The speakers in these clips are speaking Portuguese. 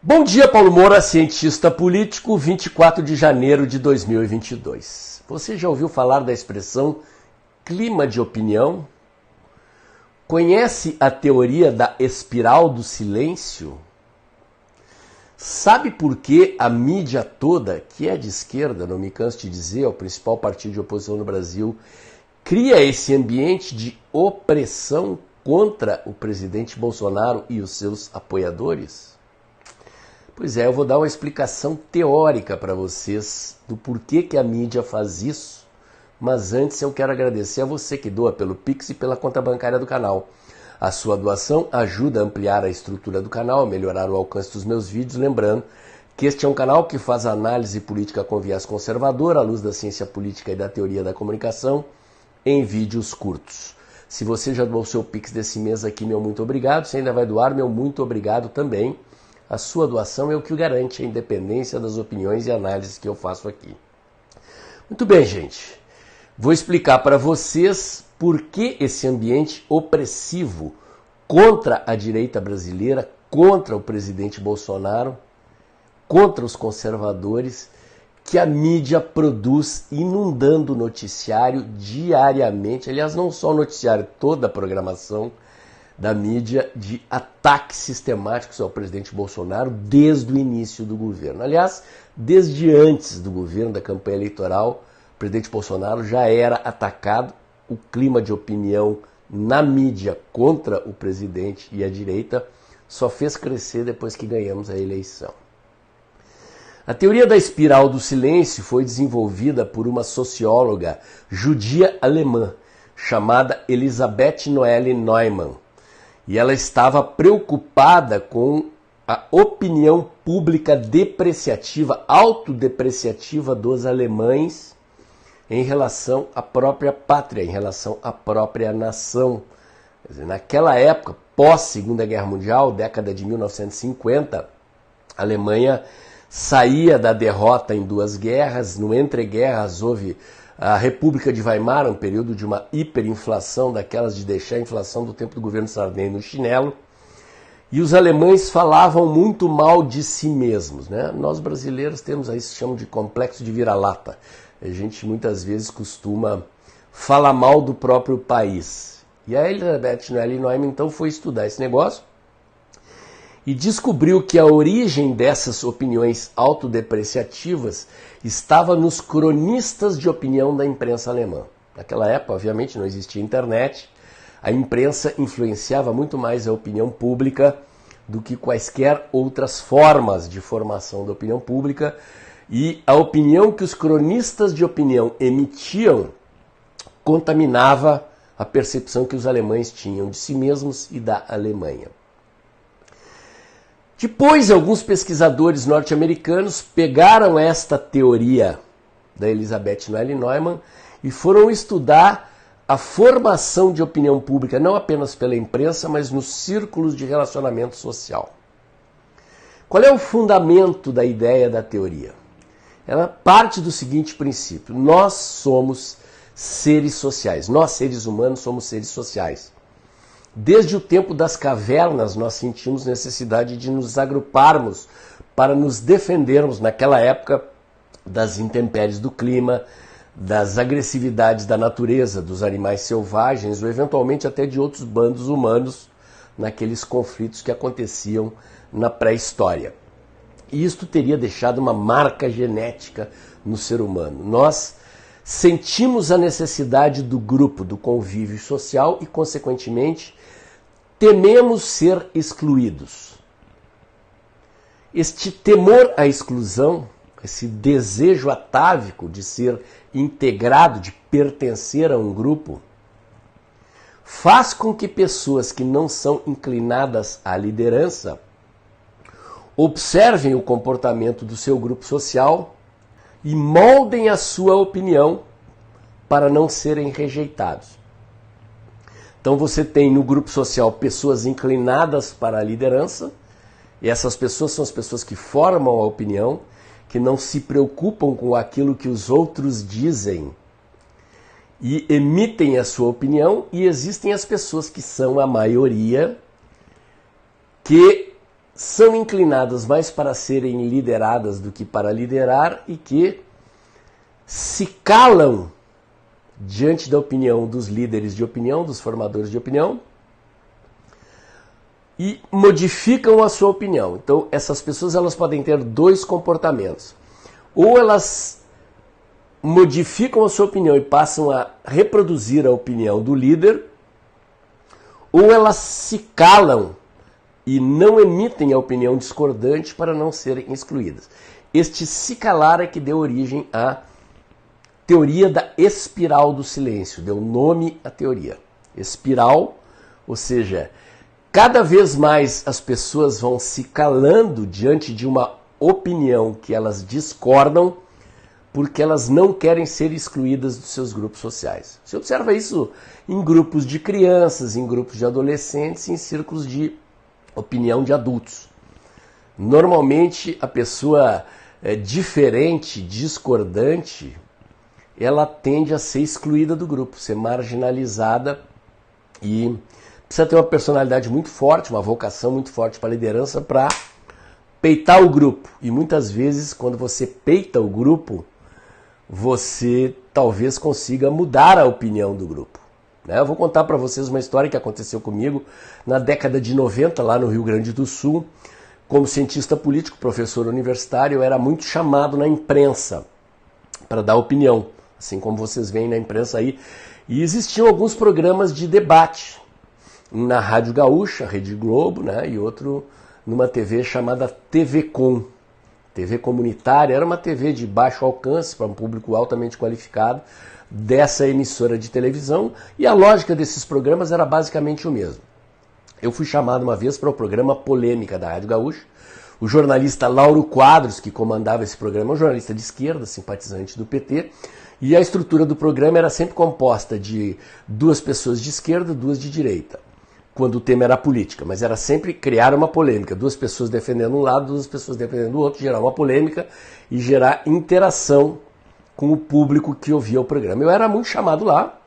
Bom dia, Paulo Moura, cientista político, 24 de janeiro de 2022. Você já ouviu falar da expressão clima de opinião? Conhece a teoria da espiral do silêncio? Sabe por que a mídia toda, que é de esquerda, não me canso de dizer, é o principal partido de oposição no Brasil, cria esse ambiente de opressão contra o presidente Bolsonaro e os seus apoiadores? Pois é, eu vou dar uma explicação teórica para vocês do porquê que a mídia faz isso, mas antes eu quero agradecer a você que doa pelo Pix e pela conta bancária do canal. A sua doação ajuda a ampliar a estrutura do canal, a melhorar o alcance dos meus vídeos, lembrando que este é um canal que faz análise política com viés conservador, à luz da ciência política e da teoria da comunicação, em vídeos curtos. Se você já doou o seu Pix desse mês aqui, meu muito obrigado. Se ainda vai doar, meu muito obrigado também. A sua doação é o que garante a independência das opiniões e análises que eu faço aqui. Muito bem, gente. Vou explicar para vocês por que esse ambiente opressivo contra a direita brasileira, contra o presidente Bolsonaro, contra os conservadores, que a mídia produz inundando o noticiário diariamente. Aliás, não só o noticiário, toda a programação da mídia de ataques sistemáticos ao presidente Bolsonaro desde o início do governo. Aliás, desde antes do governo, da campanha eleitoral, o presidente Bolsonaro já era atacado. O clima de opinião na mídia contra o presidente e a direita só fez crescer depois que ganhamos a eleição. A teoria da espiral do silêncio foi desenvolvida por uma socióloga judia alemã chamada Elisabeth Noelle Neumann. E ela estava preocupada com a opinião pública depreciativa, autodepreciativa dos alemães em relação à própria pátria, em relação à própria nação. Quer dizer, naquela época, pós-Segunda Guerra Mundial, década de 1950, a Alemanha saía da derrota em duas guerras. No entre-guerras houve a República de Weimar, um período de uma hiperinflação, daquelas de deixar a inflação do tempo do governo Sarney no chinelo. E os alemães falavam muito mal de si mesmos, né? Nós brasileiros temos aí, se chama de complexo de vira-lata. A gente muitas vezes costuma falar mal do próprio país. E a Elisabeth Noelle Neumann então foi estudar esse negócio e descobriu que a origem dessas opiniões autodepreciativas estava nos cronistas de opinião da imprensa alemã. Naquela época, obviamente, não existia internet. A imprensa influenciava muito mais a opinião pública do que quaisquer outras formas de formação da opinião pública. E a opinião que os cronistas de opinião emitiam contaminava a percepção que os alemães tinham de si mesmos e da Alemanha. Depois, alguns pesquisadores norte-americanos pegaram esta teoria da Elisabeth Noelle Neumann e foram estudar a formação de opinião pública, não apenas pela imprensa, mas nos círculos de relacionamento social. Qual é o fundamento da ideia da teoria? Ela parte do seguinte princípio: nós somos seres sociais, nós seres humanos somos seres sociais. Desde o tempo das cavernas, nós sentimos necessidade de nos agruparmos para nos defendermos, naquela época, das intempéries do clima, das agressividades da natureza, dos animais selvagens, ou eventualmente até de outros bandos humanos, naqueles conflitos que aconteciam na pré-história. E isto teria deixado uma marca genética no ser humano. Nós sentimos a necessidade do grupo, do convívio social e, consequentemente, tememos ser excluídos. Este temor à exclusão, esse desejo atávico de ser integrado, de pertencer a um grupo, faz com que pessoas que não são inclinadas à liderança observem o comportamento do seu grupo social e moldem a sua opinião para não serem rejeitados. Então você tem no grupo social pessoas inclinadas para a liderança, e essas pessoas são as pessoas que formam a opinião, que não se preocupam com aquilo que os outros dizem e emitem a sua opinião, e existem as pessoas que são a maioria, que são inclinadas mais para serem lideradas do que para liderar e que se calam diante da opinião dos líderes de opinião, dos formadores de opinião, e modificam a sua opinião. Então, essas pessoas elas podem ter dois comportamentos. Ou elas modificam a sua opinião e passam a reproduzir a opinião do líder, ou elas se calam e não emitem a opinião discordante para não serem excluídas. Este se calar é que deu origem à teoria da espiral do silêncio, deu nome à teoria. Espiral, ou seja, cada vez mais as pessoas vão se calando diante de uma opinião que elas discordam porque elas não querem ser excluídas dos seus grupos sociais. Você observa isso em grupos de crianças, em grupos de adolescentes, em círculos de opinião de adultos. Normalmente a pessoa diferente, discordante, ela tende a ser excluída do grupo, ser marginalizada e precisa ter uma personalidade muito forte, uma vocação muito forte para a liderança para peitar o grupo. E muitas vezes, quando você peita o grupo, você talvez consiga mudar a opinião do grupo. Eu vou contar para vocês uma história que aconteceu comigo na década de 90, lá no Rio Grande do Sul. Como cientista político, professor universitário, eu era muito chamado na imprensa para dar opinião, assim como vocês veem na imprensa aí. E existiam alguns programas de debate, na Rádio Gaúcha, Rede Globo, e outro numa TV chamada TV Com. TV comunitária, era uma TV de baixo alcance para um público altamente qualificado dessa emissora de televisão, e a lógica desses programas era basicamente o mesmo. Eu fui chamado uma vez para o programa Polêmica da Rádio Gaúcha. O jornalista Lauro Quadros, que comandava esse programa, é um jornalista de esquerda, simpatizante do PT, e a estrutura do programa era sempre composta de duas pessoas de esquerda, duas de direita, quando o tema era política, mas era sempre criar uma polêmica, duas pessoas defendendo um lado, duas pessoas defendendo o outro, gerar uma polêmica e gerar interação com o público que ouvia o programa. Eu era muito chamado lá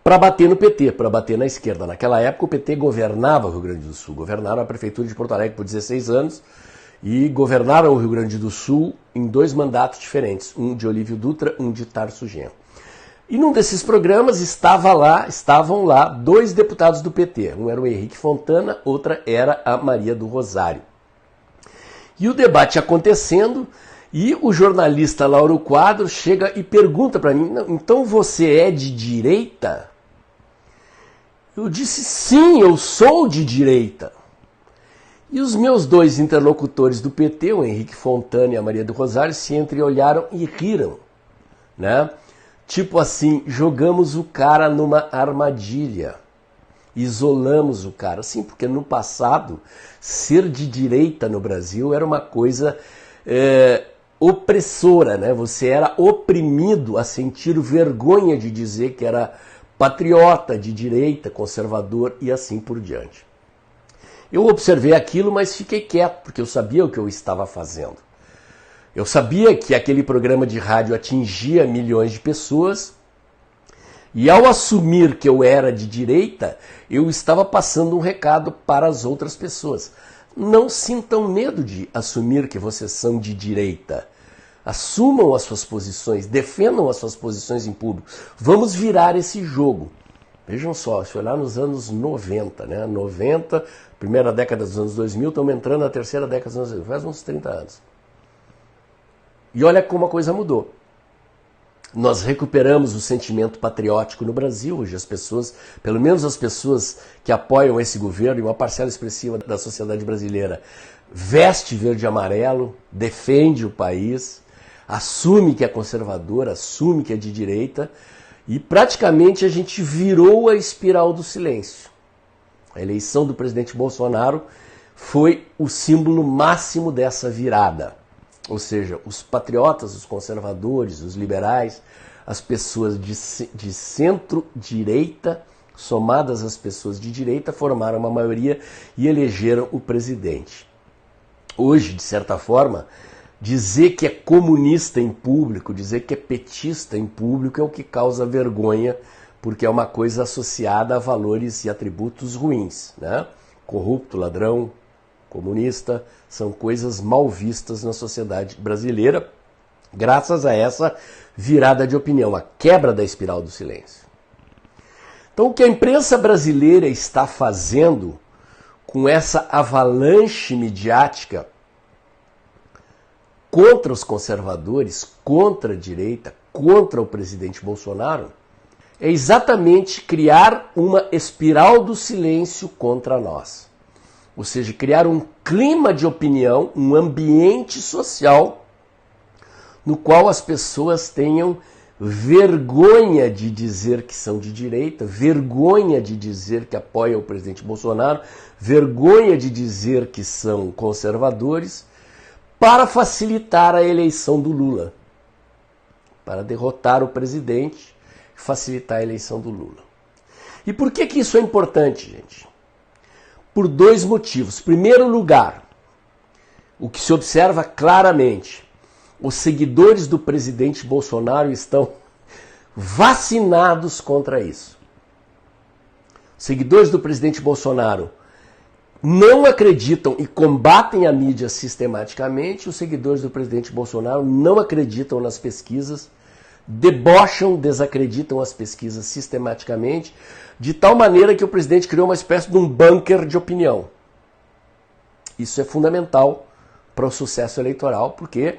para bater no PT, para bater na esquerda. Naquela época o PT governava o Rio Grande do Sul, governaram a prefeitura de Porto Alegre por 16 anos e governaram o Rio Grande do Sul em dois mandatos diferentes, um de Olívio Dutra, um de Tarso Genro. E num desses programas estavam lá dois deputados do PT. Um era o Henrique Fontana, outra era a Maria do Rosário. E o debate acontecendo, e o jornalista Lauro Quadros chega e pergunta para mim, então você é de direita? Eu disse, sim, eu sou de direita. E os meus dois interlocutores do PT, o Henrique Fontana e a Maria do Rosário, se entreolharam e riram, Tipo assim, jogamos o cara numa armadilha, isolamos o cara. Sim, porque no passado, ser de direita no Brasil era uma coisa opressora, Você era oprimido a sentir vergonha de dizer que era patriota, de direita, conservador e assim por diante. Eu observei aquilo, mas fiquei quieto, porque eu sabia o que eu estava fazendo. Eu sabia que aquele programa de rádio atingia milhões de pessoas e ao assumir que eu era de direita, eu estava passando um recado para as outras pessoas. Não sintam medo de assumir que vocês são de direita. Assumam as suas posições, defendam as suas posições em público. Vamos virar esse jogo. Vejam só, se olhar nos anos 90, 90, primeira década dos anos 2000, estamos entrando na terceira década dos anos 2000, faz uns 30 anos. E olha como a coisa mudou. Nós recuperamos o sentimento patriótico no Brasil. Hoje as pessoas, pelo menos as pessoas que apoiam esse governo e uma parcela expressiva da sociedade brasileira, veste verde e amarelo, defende o país, assume que é conservadora, assume que é de direita e praticamente a gente virou a espiral do silêncio. A eleição do presidente Bolsonaro foi o símbolo máximo dessa virada. Ou seja, os patriotas, os conservadores, os liberais, as pessoas de centro-direita, somadas às pessoas de direita, formaram uma maioria e elegeram o presidente. Hoje, de certa forma, dizer que é comunista em público, dizer que é petista em público é o que causa vergonha, porque é uma coisa associada a valores e atributos ruins, Corrupto, ladrão, comunista, são coisas mal vistas na sociedade brasileira, graças a essa virada de opinião, a quebra da espiral do silêncio. Então, o que a imprensa brasileira está fazendo com essa avalanche midiática contra os conservadores, contra a direita, contra o presidente Bolsonaro, é exatamente criar uma espiral do silêncio contra nós. Ou seja, criar um clima de opinião, um ambiente social no qual as pessoas tenham vergonha de dizer que são de direita, vergonha de dizer que apoiam o presidente Bolsonaro, vergonha de dizer que são conservadores, para facilitar a eleição do Lula, para derrotar o presidente e facilitar a eleição do Lula. E por que isso é importante, gente? Por dois motivos. Em primeiro lugar, o que se observa claramente, os seguidores do presidente Bolsonaro estão vacinados contra isso. Os seguidores do presidente Bolsonaro não acreditam e combatem a mídia sistematicamente. Os seguidores do presidente Bolsonaro não acreditam nas pesquisas, debocham, desacreditam as pesquisas sistematicamente, de tal maneira que o presidente criou uma espécie de um bunker de opinião. Isso é fundamental para o sucesso eleitoral, porque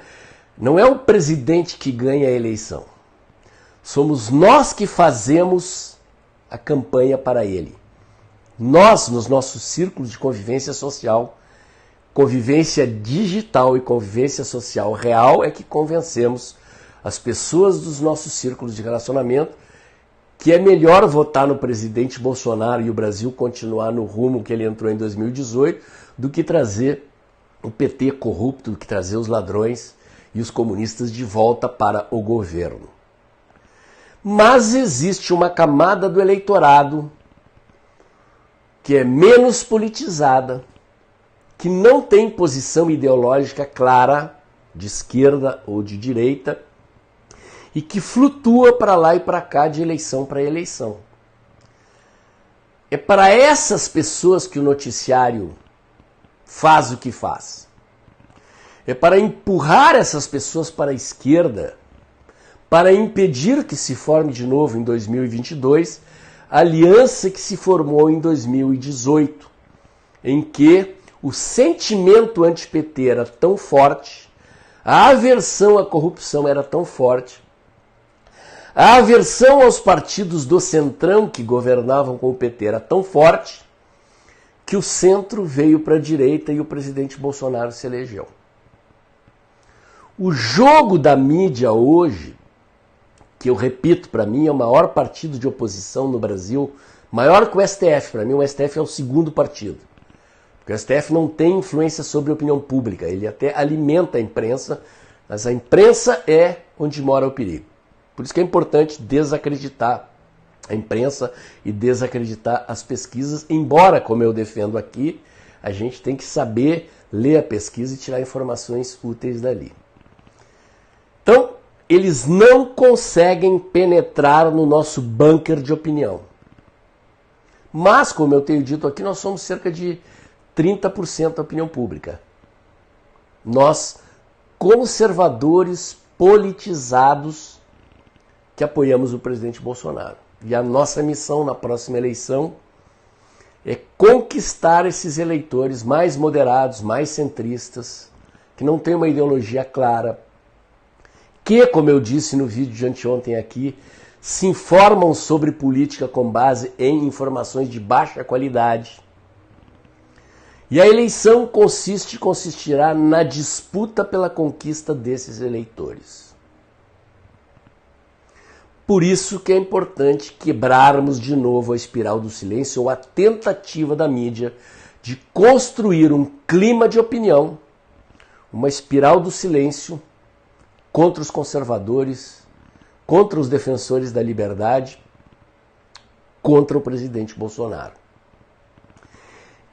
não é o presidente que ganha a eleição. Somos nós que fazemos a campanha para ele. Nós, nos nossos círculos de convivência social, convivência digital e convivência social real, é que convencemos as pessoas dos nossos círculos de relacionamento que é melhor votar no presidente Bolsonaro e o Brasil continuar no rumo que ele entrou em 2018 do que trazer o PT corrupto, do que trazer os ladrões e os comunistas de volta para o governo. Mas existe uma camada do eleitorado que é menos politizada, que não tem posição ideológica clara, de esquerda ou de direita, e que flutua para lá e para cá de eleição para eleição. É para essas pessoas que o noticiário faz o que faz. É para empurrar essas pessoas para a esquerda, para impedir que se forme de novo em 2022 a aliança que se formou em 2018, em que o sentimento anti-PT era tão forte, a aversão à corrupção era tão forte, a aversão aos partidos do Centrão que governavam com o PT era tão forte, que o centro veio para a direita e o presidente Bolsonaro se elegeu. O jogo da mídia hoje, que eu repito, para mim é o maior partido de oposição no Brasil, maior que o STF, para mim o STF é o segundo partido. Porque o STF não tem influência sobre a opinião pública, ele até alimenta a imprensa, mas a imprensa é onde mora o perigo. Por isso que é importante desacreditar a imprensa e desacreditar as pesquisas, embora, como eu defendo aqui, a gente tem que saber ler a pesquisa e tirar informações úteis dali. Então, eles não conseguem penetrar no nosso bunker de opinião. Mas, como eu tenho dito aqui, nós somos cerca de 30% da opinião pública. Nós, conservadores, politizados, que apoiamos o presidente Bolsonaro. E a nossa missão na próxima eleição é conquistar esses eleitores mais moderados, mais centristas, que não têm uma ideologia clara, que, como eu disse no vídeo de anteontem aqui, se informam sobre política com base em informações de baixa qualidade. E a eleição consistirá na disputa pela conquista desses eleitores. Por isso que é importante quebrarmos de novo a espiral do silêncio ou a tentativa da mídia de construir um clima de opinião, uma espiral do silêncio contra os conservadores, contra os defensores da liberdade, contra o presidente Bolsonaro.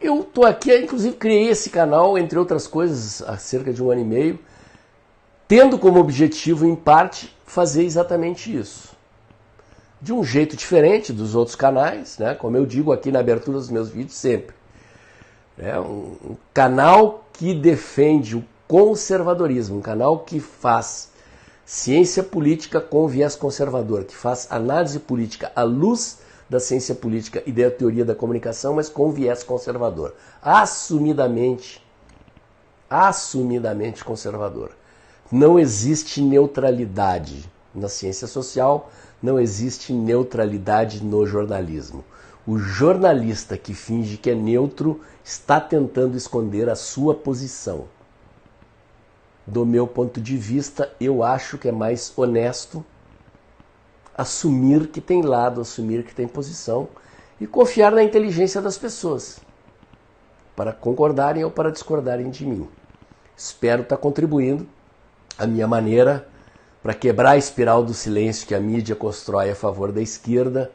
Eu estou aqui, inclusive criei esse canal, entre outras coisas, há cerca de 1 ano e meio, tendo como objetivo, em parte, fazer exatamente isso. De um jeito diferente dos outros canais, né? Como eu digo aqui na abertura dos meus vídeos sempre. É um canal que defende o conservadorismo, um canal que faz ciência política com viés conservador, que faz análise política à luz da ciência política e da teoria da comunicação, mas com viés conservador. Assumidamente conservador. Não existe neutralidade na ciência social, não existe neutralidade no jornalismo. O jornalista que finge que é neutro está tentando esconder a sua posição. Do meu ponto de vista, eu acho que é mais honesto assumir que tem lado, assumir que tem posição e confiar na inteligência das pessoas para concordarem ou para discordarem de mim. Espero estar contribuindo a minha maneira para quebrar a espiral do silêncio que a mídia constrói a favor da esquerda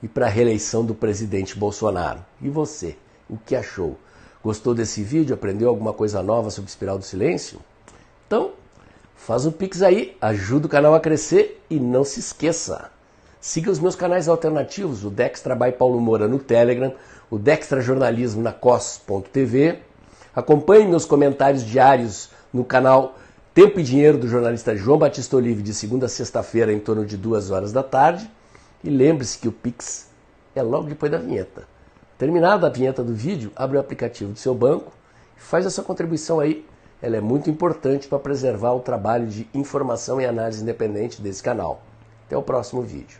e para a reeleição do presidente Bolsonaro. E você, o que achou? Gostou desse vídeo? Aprendeu alguma coisa nova sobre espiral do silêncio? Então, faz um pix aí, ajuda o canal a crescer e não se esqueça. Siga os meus canais alternativos, o Dextra by Paulo Moura no Telegram, o Dextra Jornalismo na cos.tv. Acompanhe meus comentários diários no canal Tempo e Dinheiro do jornalista João Batista Olive de segunda a sexta-feira em torno de 2 horas da tarde. E lembre-se que o Pix é logo depois da vinheta. Terminada a vinheta do vídeo, abre o aplicativo do seu banco e faz a sua contribuição aí. Ela é muito importante para preservar o trabalho de informação e análise independente desse canal. Até o próximo vídeo.